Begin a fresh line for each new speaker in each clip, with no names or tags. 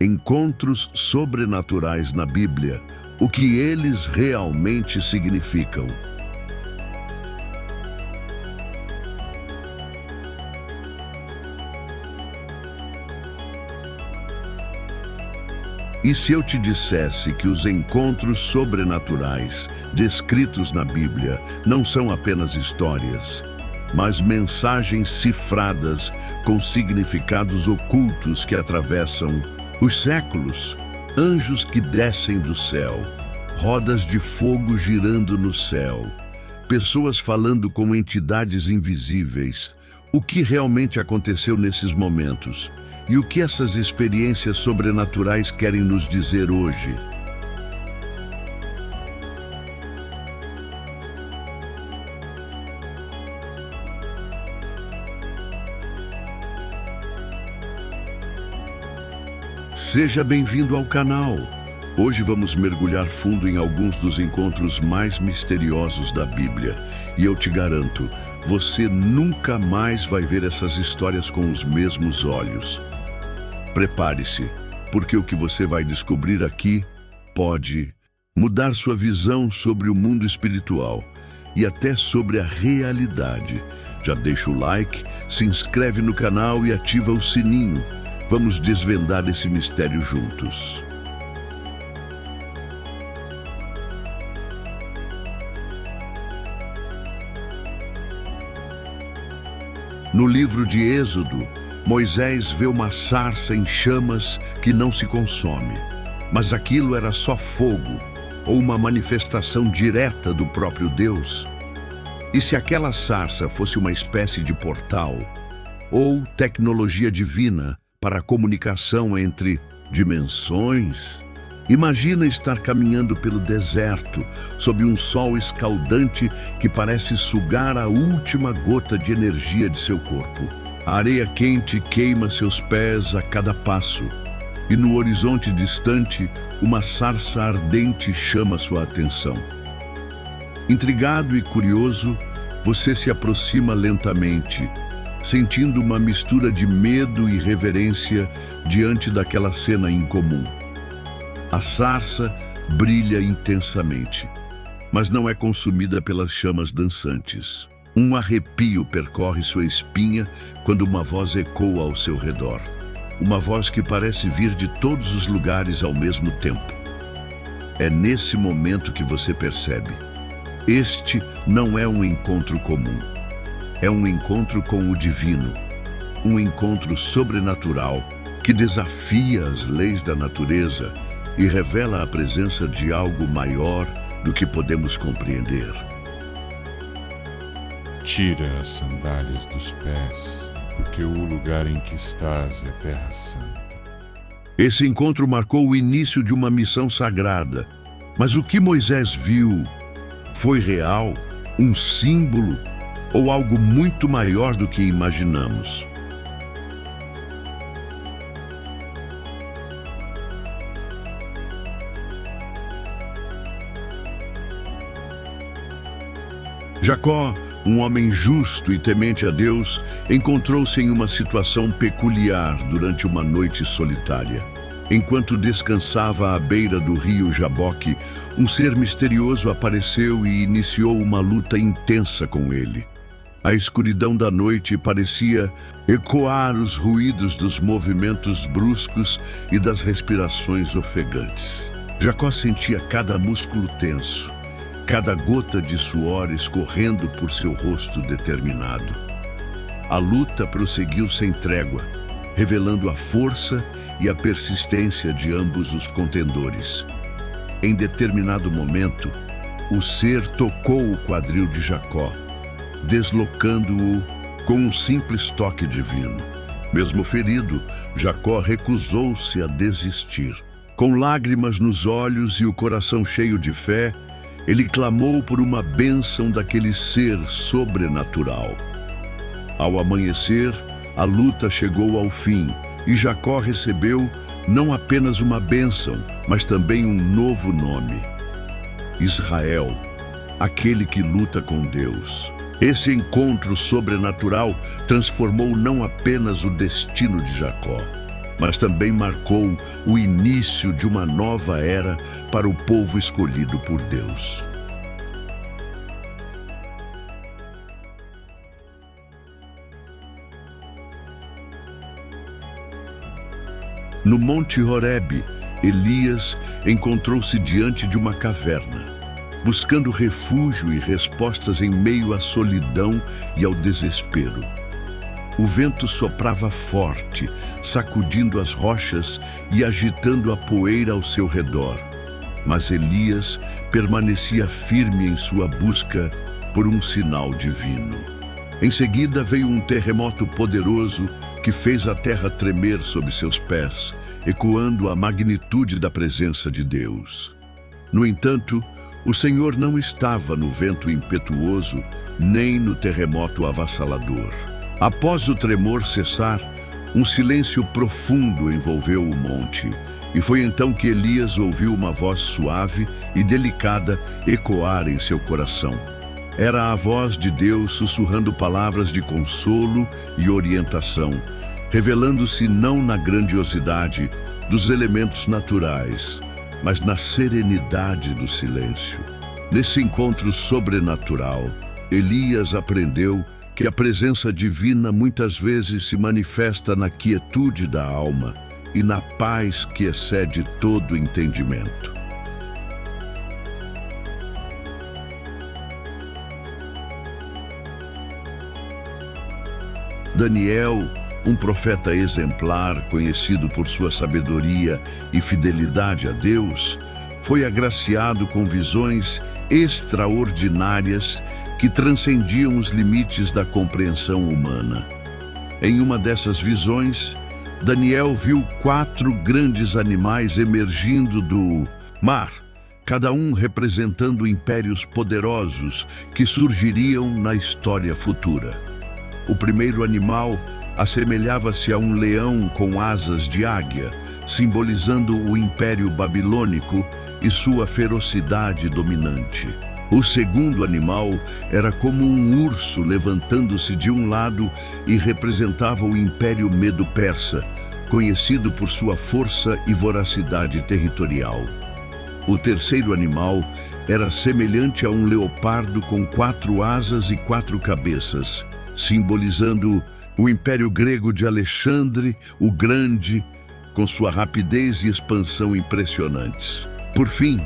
Encontros sobrenaturais na Bíblia, o que eles realmente significam. E se eu te dissesse que os encontros sobrenaturais descritos na Bíblia não são apenas histórias, mas mensagens cifradas com significados ocultos que atravessam os séculos, anjos que descem do céu, rodas de fogo girando no céu, pessoas falando com entidades invisíveis, o que realmente aconteceu nesses momentos? E o que essas experiências sobrenaturais querem nos dizer hoje? Seja bem-vindo ao canal. Hoje vamos mergulhar fundo em alguns dos encontros mais misteriosos da Bíblia. E eu te garanto, você nunca mais vai ver essas histórias com os mesmos olhos. Prepare-se, porque o que você vai descobrir aqui pode mudar sua visão sobre o mundo espiritual e até sobre a realidade. Já deixa o like, se inscreve no canal e ativa o sininho. Vamos desvendar esse mistério juntos. No livro de Êxodo, Moisés vê uma sarça em chamas que não se consome, mas aquilo era só fogo, ou uma manifestação direta do próprio Deus. E se aquela sarça fosse uma espécie de portal, ou tecnologia divina para a comunicação entre dimensões? Imagina estar caminhando pelo deserto, sob um sol escaldante que parece sugar a última gota de energia de seu corpo. A areia quente queima seus pés a cada passo, e no horizonte distante, uma sarça ardente chama sua atenção. Intrigado e curioso, você se aproxima lentamente, sentindo uma mistura de medo e reverência diante daquela cena incomum. A sarça brilha intensamente, mas não é consumida pelas chamas dançantes. Um arrepio percorre sua espinha quando uma voz ecoa ao seu redor. Uma voz que parece vir de todos os lugares ao mesmo tempo. É nesse momento que você percebe: este não é um encontro comum. É um encontro com o divino. Um encontro sobrenatural que desafia as leis da natureza e revela a presença de algo maior do que podemos compreender.
Tira as sandálias dos pés, porque o lugar em que estás é terra santa.
Esse encontro marcou o início de uma missão sagrada. Mas o que Moisés viu foi real, um símbolo ou algo muito maior do que imaginamos? Jacó, um homem justo e temente a Deus, encontrou-se em uma situação peculiar durante uma noite solitária. Enquanto descansava à beira do rio Jaboque, um ser misterioso apareceu e iniciou uma luta intensa com ele. A escuridão da noite parecia ecoar os ruídos dos movimentos bruscos e das respirações ofegantes. Jacó sentia cada músculo tenso, cada gota de suor escorrendo por seu rosto determinado. A luta prosseguiu sem trégua, revelando a força e a persistência de ambos os contendores. Em determinado momento, o ser tocou o quadril de Jacó, deslocando-o com um simples toque divino. Mesmo ferido, Jacó recusou-se a desistir. Com lágrimas nos olhos e o coração cheio de fé, ele clamou por uma bênção daquele ser sobrenatural. Ao amanhecer, a luta chegou ao fim e Jacó recebeu não apenas uma bênção, mas também um novo nome: Israel, aquele que luta com Deus. Esse encontro sobrenatural transformou não apenas o destino de Jacó, mas também marcou o início de uma nova era para o povo escolhido por Deus. No Monte Horebe, Elias encontrou-se diante de uma caverna, buscando refúgio e respostas em meio à solidão e ao desespero. O vento soprava forte, sacudindo as rochas e agitando a poeira ao seu redor. Mas Elias permanecia firme em sua busca por um sinal divino. Em seguida veio um terremoto poderoso que fez a terra tremer sob seus pés, ecoando a magnitude da presença de Deus. No entanto, o Senhor não estava no vento impetuoso, nem no terremoto avassalador. Após o tremor cessar, um silêncio profundo envolveu o monte, e foi então que Elias ouviu uma voz suave e delicada ecoar em seu coração. Era a voz de Deus sussurrando palavras de consolo e orientação, revelando-se não na grandiosidade dos elementos naturais, mas na serenidade do silêncio. Nesse encontro sobrenatural, Elias aprendeu que a presença divina muitas vezes se manifesta na quietude da alma e na paz que excede todo entendimento. Daniel, um profeta exemplar, conhecido por sua sabedoria e fidelidade a Deus, foi agraciado com visões extraordinárias que transcendiam os limites da compreensão humana. Em uma dessas visões, Daniel viu 4 grandes animais emergindo do mar, cada um representando impérios poderosos que surgiriam na história futura. O primeiro animal assemelhava-se a um leão com asas de águia, simbolizando o Império Babilônico e sua ferocidade dominante. O segundo animal era como um urso levantando-se de um lado e representava o Império Medo-Persa, conhecido por sua força e voracidade territorial. O terceiro animal era semelhante a um leopardo com 4 asas e 4 cabeças, simbolizando o Império Grego de Alexandre o Grande, com sua rapidez e expansão impressionantes. Por fim,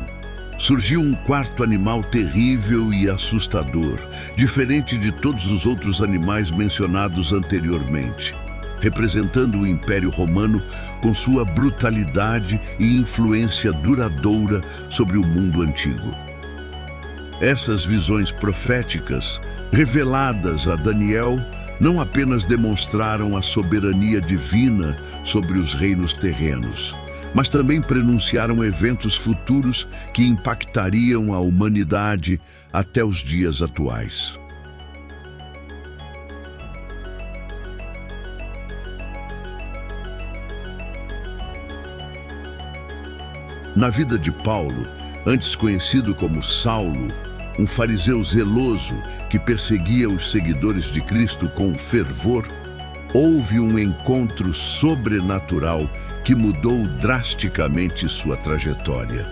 surgiu um quarto animal terrível e assustador, diferente de todos os outros animais mencionados anteriormente, representando o Império Romano com sua brutalidade e influência duradoura sobre o mundo antigo. Essas visões proféticas, reveladas a Daniel, não apenas demonstraram a soberania divina sobre os reinos terrenos, mas também prenunciaram eventos futuros que impactariam a humanidade até os dias atuais. Na vida de Paulo, antes conhecido como Saulo, um fariseu zeloso que perseguia os seguidores de Cristo com fervor, houve um encontro sobrenatural que mudou drasticamente sua trajetória.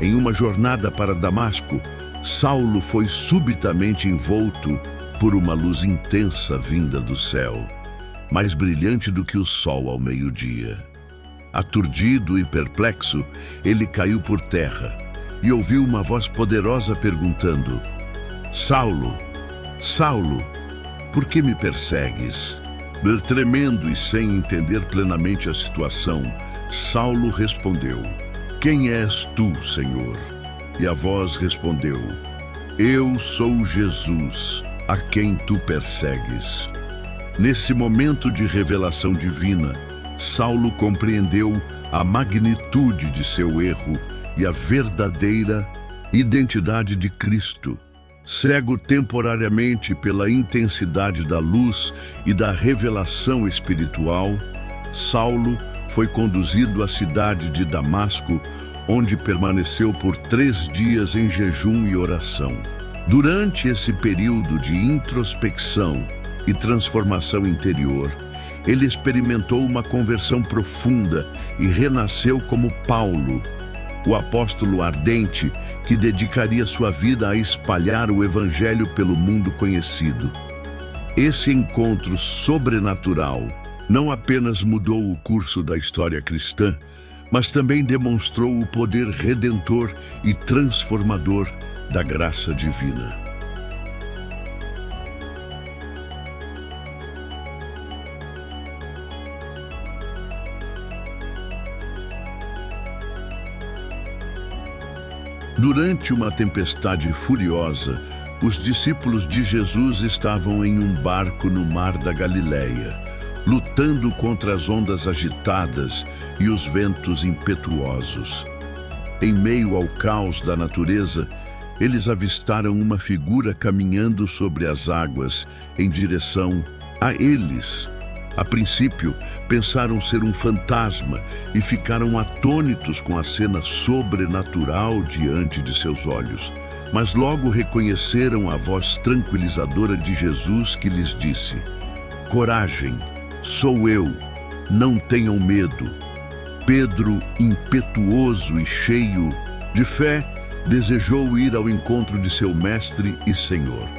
Em uma jornada para Damasco, Saulo foi subitamente envolto por uma luz intensa vinda do céu, mais brilhante do que o sol ao meio-dia. Aturdido e perplexo, ele caiu por terra e ouviu uma voz poderosa perguntando: Saulo, Saulo, por que me persegues? Tremendo e sem entender plenamente a situação, Saulo respondeu: Quem és tu, Senhor? E a voz respondeu: Eu sou Jesus, a quem tu persegues. Nesse momento de revelação divina, Saulo compreendeu a magnitude de seu erro e a verdadeira identidade de Cristo. Cego temporariamente pela intensidade da luz e da revelação espiritual, Saulo foi conduzido à cidade de Damasco, onde permaneceu por 3 dias em jejum e oração. Durante esse período de introspecção e transformação interior, ele experimentou uma conversão profunda e renasceu como Paulo, o apóstolo ardente que dedicaria sua vida a espalhar o evangelho pelo mundo conhecido. Esse encontro sobrenatural não apenas mudou o curso da história cristã, mas também demonstrou o poder redentor e transformador da graça divina. Durante uma tempestade furiosa, os discípulos de Jesus estavam em um barco no mar da Galileia, lutando contra as ondas agitadas e os ventos impetuosos. Em meio ao caos da natureza, eles avistaram uma figura caminhando sobre as águas em direção a eles. A princípio, pensaram ser um fantasma e ficaram atônitos com a cena sobrenatural diante de seus olhos. Mas logo reconheceram a voz tranquilizadora de Jesus que lhes disse: "Coragem, sou eu, não tenham medo." Pedro, impetuoso e cheio de fé, desejou ir ao encontro de seu mestre e Senhor.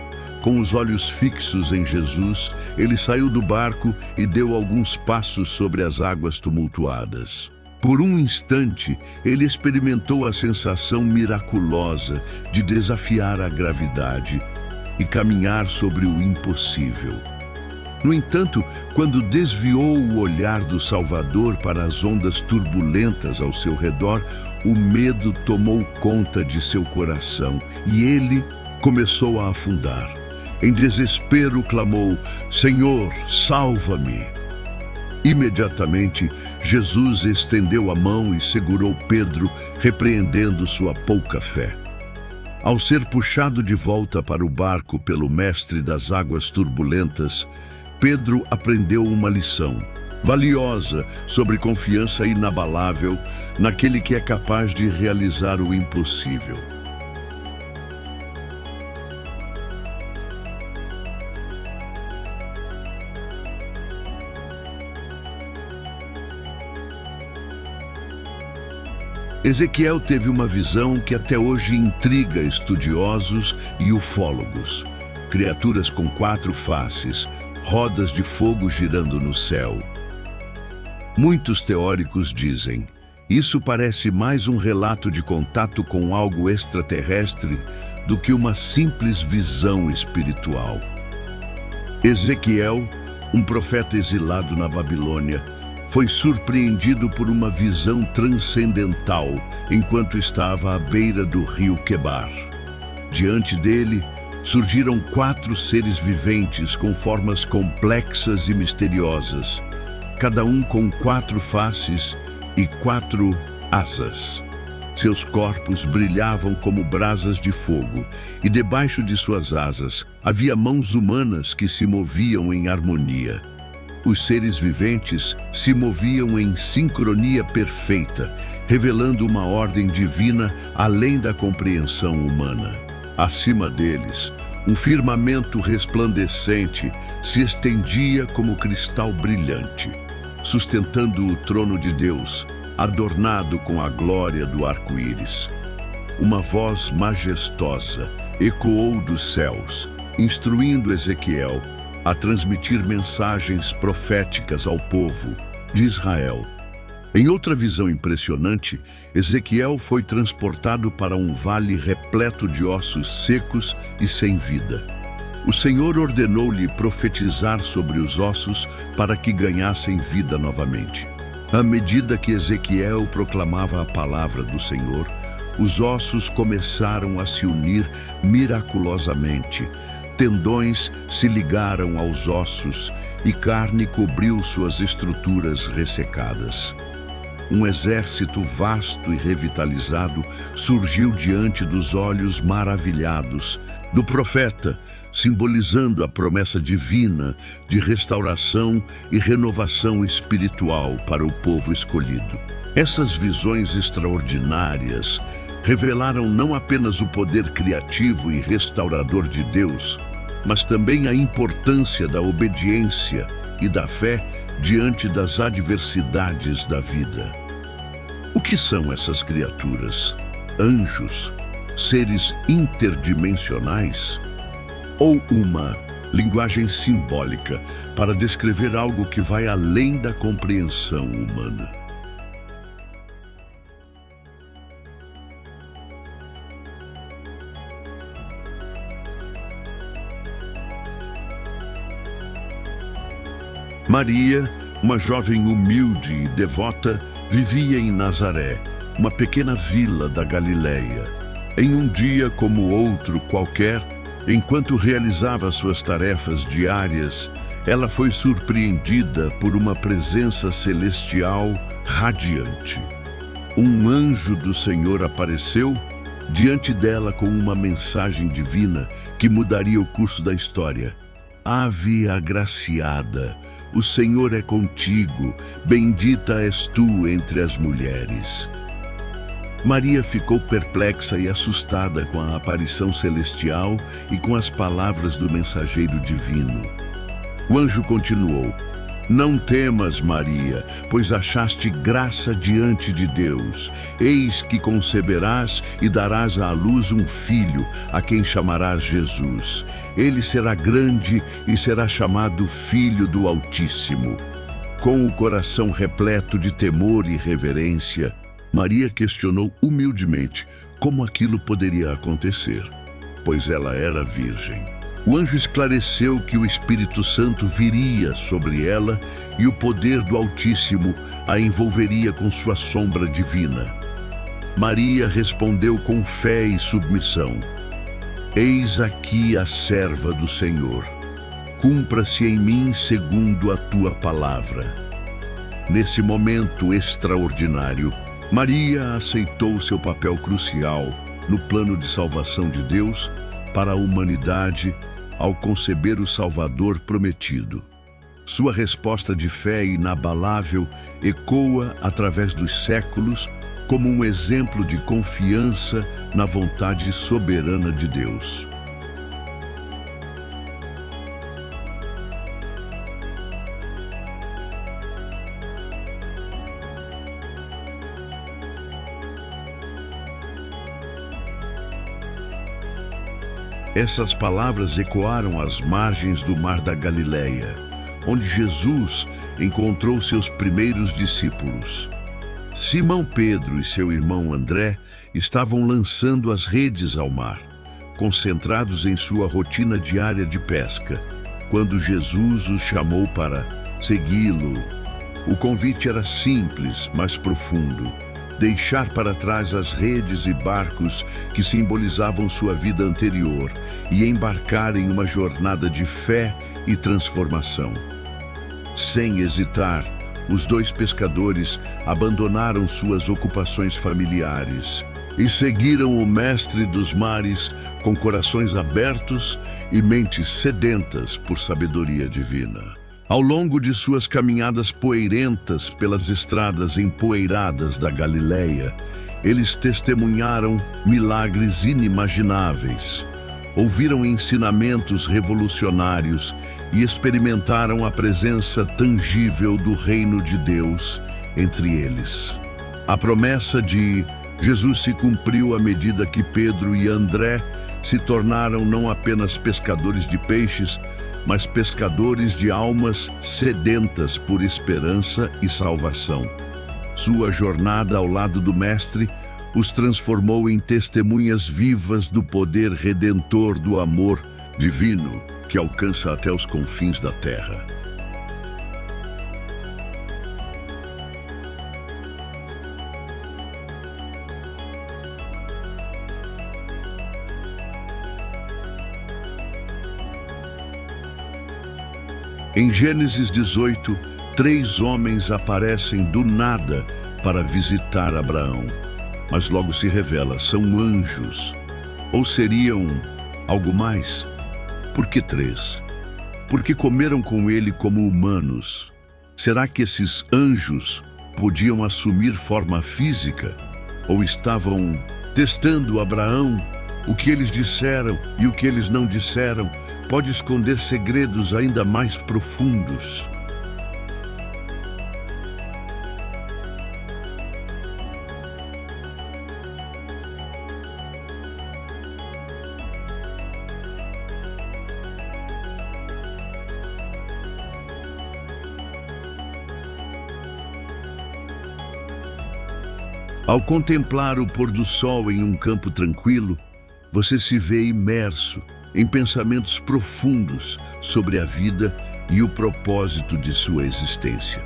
Com os olhos fixos em Jesus, ele saiu do barco e deu alguns passos sobre as águas tumultuadas. Por um instante, ele experimentou a sensação miraculosa de desafiar a gravidade e caminhar sobre o impossível. No entanto, quando desviou o olhar do Salvador para as ondas turbulentas ao seu redor, o medo tomou conta de seu coração e ele começou a afundar. Em desespero, clamou: "Senhor, salva-me!" Imediatamente, Jesus estendeu a mão e segurou Pedro, repreendendo sua pouca fé. Ao ser puxado de volta para o barco pelo mestre das águas turbulentas, Pedro aprendeu uma lição valiosa sobre confiança inabalável naquele que é capaz de realizar o impossível. Ezequiel teve uma visão que até hoje intriga estudiosos e ufólogos. Criaturas com 4 faces, rodas de fogo girando no céu. Muitos teóricos dizem: isso parece mais um relato de contato com algo extraterrestre do que uma simples visão espiritual. Ezequiel, um profeta exilado na Babilônia, foi surpreendido por uma visão transcendental enquanto estava à beira do rio Quebar. Diante dele, surgiram 4 seres viventes com formas complexas e misteriosas, cada um com 4 faces e 4 asas. Seus corpos brilhavam como brasas de fogo, e debaixo de suas asas havia mãos humanas que se moviam em harmonia. Os seres viventes se moviam em sincronia perfeita, revelando uma ordem divina além da compreensão humana. Acima deles, um firmamento resplandecente se estendia como cristal brilhante, sustentando o trono de Deus, adornado com a glória do arco-íris. Uma voz majestosa ecoou dos céus, instruindo Ezequiel a transmitir mensagens proféticas ao povo de Israel. Em outra visão impressionante, Ezequiel foi transportado para um vale repleto de ossos secos e sem vida. O Senhor ordenou-lhe profetizar sobre os ossos para que ganhassem vida novamente. À medida que Ezequiel proclamava a palavra do Senhor, os ossos começaram a se unir miraculosamente. Tendões se ligaram aos ossos e carne cobriu suas estruturas ressecadas. Um exército vasto e revitalizado surgiu diante dos olhos maravilhados do profeta, simbolizando a promessa divina de restauração e renovação espiritual para o povo escolhido. Essas visões extraordinárias revelaram não apenas o poder criativo e restaurador de Deus, mas também a importância da obediência e da fé diante das adversidades da vida. O que são essas criaturas? Anjos? Seres interdimensionais? Ou uma linguagem simbólica para descrever algo que vai além da compreensão humana? Maria, uma jovem humilde e devota, vivia em Nazaré, uma pequena vila da Galileia. Em um dia como outro qualquer, enquanto realizava suas tarefas diárias, ela foi surpreendida por uma presença celestial radiante. Um anjo do Senhor apareceu diante dela com uma mensagem divina que mudaria o curso da história. Ave agraciada, o Senhor é contigo, bendita és tu entre as mulheres. Maria ficou perplexa e assustada com a aparição celestial e com as palavras do mensageiro divino. O anjo continuou: Não temas, Maria, pois achaste graça diante de Deus. Eis que conceberás e darás à luz um filho, a quem chamarás Jesus. Ele será grande e será chamado Filho do Altíssimo. Com o coração repleto de temor e reverência, Maria questionou humildemente como aquilo poderia acontecer, pois ela era virgem. O anjo esclareceu que o Espírito Santo viria sobre ela e o poder do Altíssimo a envolveria com sua sombra divina. Maria respondeu com fé e submissão: Eis aqui a serva do Senhor. Cumpra-se em mim segundo a tua palavra. Nesse momento extraordinário, Maria aceitou seu papel crucial no plano de salvação de Deus para a humanidade ao conceber o Salvador prometido. Sua resposta de fé inabalável ecoa através dos séculos como um exemplo de confiança na vontade soberana de Deus. Essas palavras ecoaram às margens do Mar da Galileia, onde Jesus encontrou seus primeiros discípulos. Simão Pedro e seu irmão André estavam lançando as redes ao mar, concentrados em sua rotina diária de pesca, quando Jesus os chamou para segui-lo. O convite era simples, mas profundo: deixar para trás as redes e barcos que simbolizavam sua vida anterior e embarcar em uma jornada de fé e transformação. Sem hesitar, os dois pescadores abandonaram suas ocupações familiares e seguiram o Mestre dos Mares com corações abertos e mentes sedentas por sabedoria divina. Ao longo de suas caminhadas poeirentas pelas estradas empoeiradas da Galileia, eles testemunharam milagres inimagináveis, ouviram ensinamentos revolucionários e experimentaram a presença tangível do reino de Deus entre eles. A promessa de Jesus se cumpriu à medida que Pedro e André se tornaram não apenas pescadores de peixes, mas pescadores de almas sedentas por esperança e salvação. Sua jornada ao lado do Mestre os transformou em testemunhas vivas do poder redentor do amor divino que alcança até os confins da terra. Em Gênesis 18, 3 homens aparecem do nada para visitar Abraão, mas logo se revela, são anjos. Ou seriam algo mais? Por que 3? Porque comeram com ele como humanos. Será que esses anjos podiam assumir forma física? Ou estavam testando Abraão? O que eles disseram e o que eles não disseram pode esconder segredos ainda mais profundos. Ao contemplar o pôr do sol em um campo tranquilo, você se vê imerso em pensamentos profundos sobre a vida e o propósito de sua existência.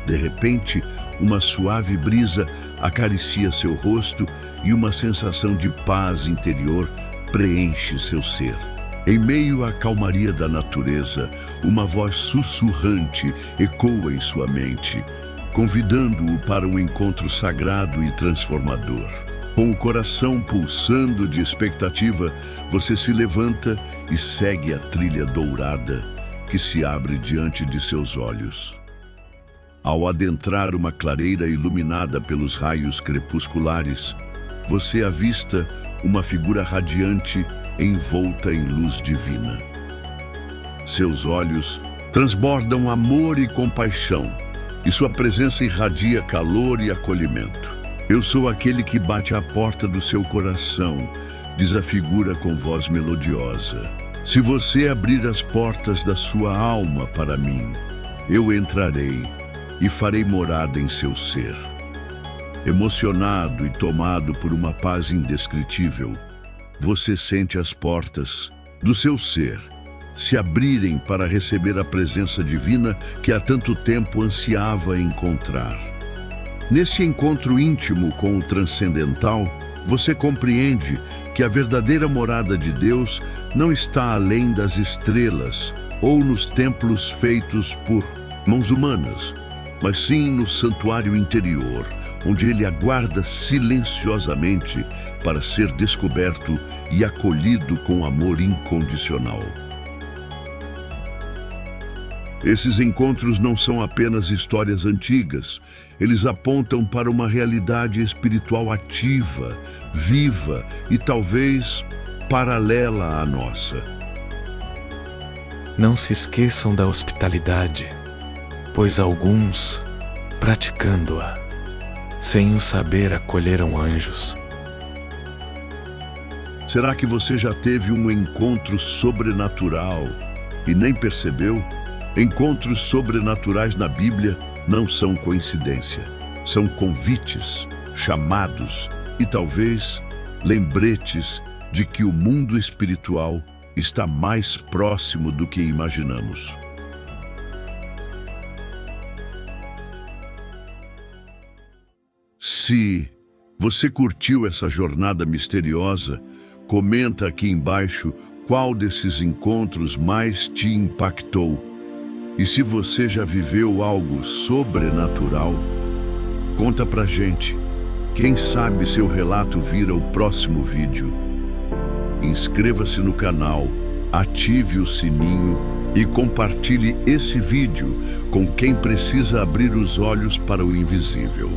De repente, uma suave brisa acaricia seu rosto e uma sensação de paz interior preenche seu ser. Em meio à calmaria da natureza, uma voz sussurrante ecoa em sua mente, convidando-o para um encontro sagrado e transformador. Com o coração pulsando de expectativa, você se levanta e segue a trilha dourada que se abre diante de seus olhos. Ao adentrar uma clareira iluminada pelos raios crepusculares, você avista uma figura radiante envolta em luz divina. Seus olhos transbordam amor e compaixão, e sua presença irradia calor e acolhimento. Eu sou aquele que bate à porta do seu coração, diz a figura com voz melodiosa. Se você abrir as portas da sua alma para mim, eu entrarei e farei morada em seu ser. Emocionado e tomado por uma paz indescritível, você sente as portas do seu ser se abrirem para receber a presença divina que há tanto tempo ansiava encontrar. Nesse encontro íntimo com o transcendental, você compreende que a verdadeira morada de Deus não está além das estrelas ou nos templos feitos por mãos humanas, mas sim no santuário interior, onde ele aguarda silenciosamente para ser descoberto e acolhido com amor incondicional. Esses encontros não são apenas histórias antigas, eles apontam para uma realidade espiritual ativa, viva e talvez paralela à nossa.
Não se esqueçam da hospitalidade, pois alguns, praticando-a, sem o saber, acolheram anjos.
Será que você já teve um encontro sobrenatural e nem percebeu? Encontros sobrenaturais na Bíblia não são coincidência. São convites, chamados e talvez lembretes de que o mundo espiritual está mais próximo do que imaginamos. Se você curtiu essa jornada misteriosa, comenta aqui embaixo qual desses encontros mais te impactou. E se você já viveu algo sobrenatural, conta pra gente. Quem sabe seu relato vira o próximo vídeo. Inscreva-se no canal, ative o sininho e compartilhe esse vídeo com quem precisa abrir os olhos para o invisível.